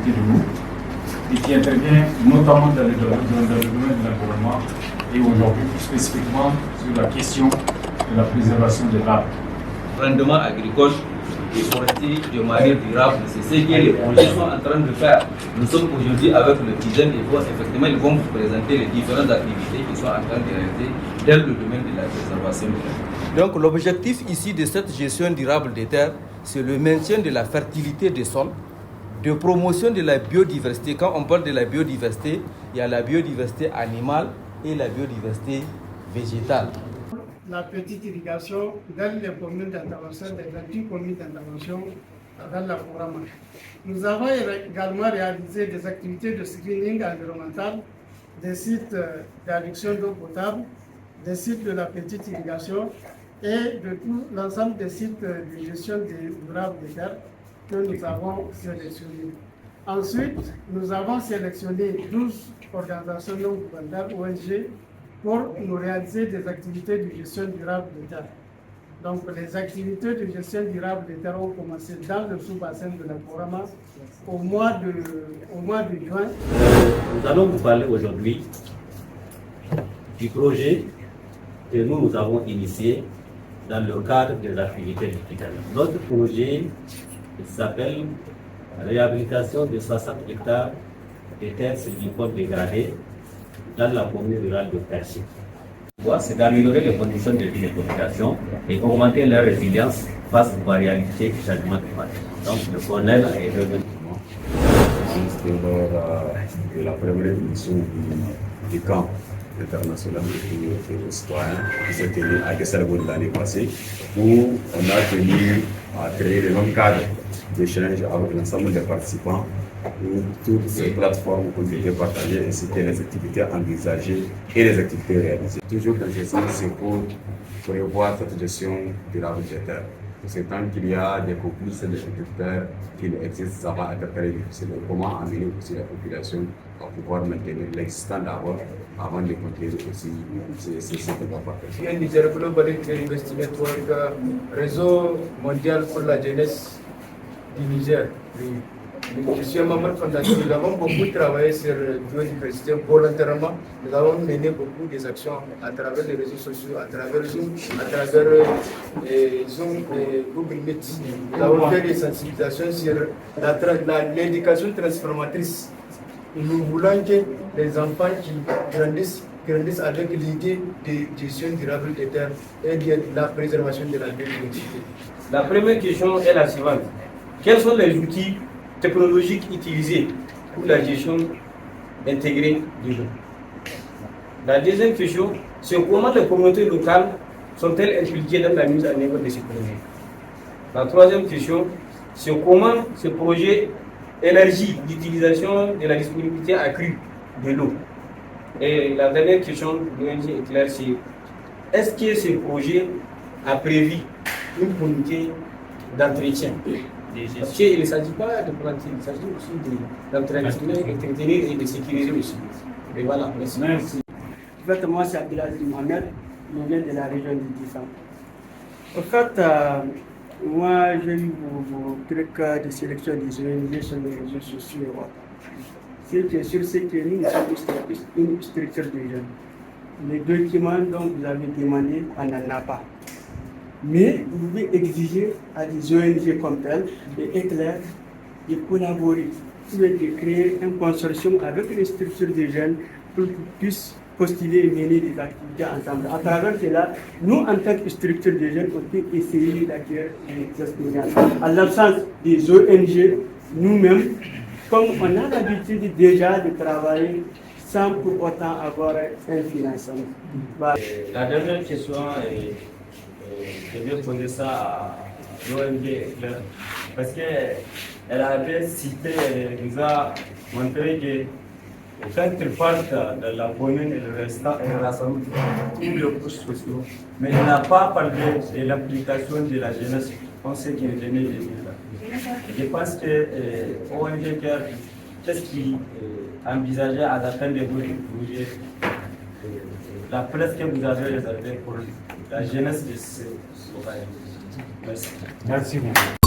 côté de nous et qui intervient notamment dans le domaine de l'environnement et aujourd'hui plus spécifiquement sur la question de la préservation de l'arbre. Rendement agricole et forestier de manière durable, c'est ce que les projets sont en train de faire. Nous sommes aujourd'hui avec le Tizen et effectivement ils vont vous présenter les différentes activités qui sont en train de réaliser dans le domaine de la préservation de l'arbre. Donc l'objectif ici de cette gestion durable des terres, c'est le maintien de la fertilité des sols, de promotion de la biodiversité. Quand on parle de la biodiversité, il y a la biodiversité animale et la biodiversité végétale. La petite irrigation dans les communes d'intervention, les 28 communes d'intervention dans la programme. Nous avons également réalisé des activités de screening environnemental, des sites d'adduction d'eau potable, des sites de la petite irrigation et de tout l'ensemble des sites de gestion durable des terres que nous avons sélectionnés. Ensuite, nous avons sélectionné 12 organisations non gouvernementales, ONG, pour nous réaliser des activités de gestion durable des terres. Donc, les activités de gestion durable des terres ont commencé dans le sous-bassin de la programme au mois de juin. Nous allons vous parler aujourd'hui du projet que nous avons initié dans le cadre des activités du Tizen. Notre projet s'appelle Réhabilitation de 60 hectares de terres sylvicoles dégradées dans la commune rurale de Percy. C'est d'améliorer les conditions de vie des populations et augmenter leur résilience face aux variabilités du changement climatique. Donc, le colonel est revenu. C'était lors de la première édition du camp international de citoyens qui s'est tenu à Kessel-Goud l'année passée, où on a tenu à créer le même cadre d'échange avec l'ensemble des participants où toutes ces plateformes ont été partagées ainsi que les activités envisagées et les activités réalisées. Toujours dans ce sens, c'est pour prévoir cette gestion durable des terres. C'est tant qu'il y a des complices et des agriculteurs qui existent, ça va être très difficile. Comment amener aussi la population à pouvoir maintenir l'existant d'abord avant de continuer aussi ces partager. Il y a Niger Global Investment Network, réseau mondial pour la jeunesse du Niger. Je suis un membre fondateur. Nous avons beaucoup travaillé sur la biodiversité volontairement. Nous avons mené beaucoup des actions à travers les réseaux sociaux, à travers Zoom, à travers Zoom et Google Meet. Nous avons fait des sensibilisations sur l'éducation transformatrice. Nous voulons que les enfants qui grandissent avec l'idée de gestion durable des terres et de la préservation de la biodiversité. La première question est la suivante. Quels sont les outils technologiques utilisés pour la gestion intégrée de l'eau? La deuxième question, c'est comment les communautés locales sont-elles impliquées dans la mise en œuvre de ces projets? La troisième question, c'est comment ce projet élargit l'utilisation de la disponibilité accrue de l'eau. Et la dernière question de l'ONG est claire, c'est est-ce que ce projet a prévu une communauté d'entretien? Parce qu'il ne s'agit pas de planter, il s'agit aussi d'entretenir et de sécuriser aussi. Et voilà, merci. En fait, moi, c'est Abdelaziz Mohamed, je viens de la région du Dissant. En fait, moi, j'ai eu vos trucs de sélection des ONG sur les réseaux sociaux et autres. C'est sûr, c'est que nous sommes une structure de jeunes. Les documents dont vous avez demandé, on n'en a pas. Mais vous pouvez exiger à des ONG comme elles, des éclairs, de collaborer, de créer un consortium avec les structures de jeunes pour qu'ils puissent postuler et mener des activités ensemble. À travers cela, nous, en tant que structure de jeunes, on peut essayer d'acquérir des expériences. À l'absence des ONG, nous-mêmes, comme on a l'habitude déjà de travailler sans pour autant avoir un financement. La dernière question, je vais poser ça à l'ONG Éclair, parce qu'elle avait cité, elle nous a montré que quand ils partent dans la commune, elle rassemble tous les couches sociaux, mais elle n'a pas parlé de l'application de la jeunesse. On sait qu'il venait de dire là. Je pense que ONG Care, qu'est-ce qui envisageait à la fin de votre projet, la place que vous avez réservée pour la jeunesse de ce programme. Merci. Merci beaucoup.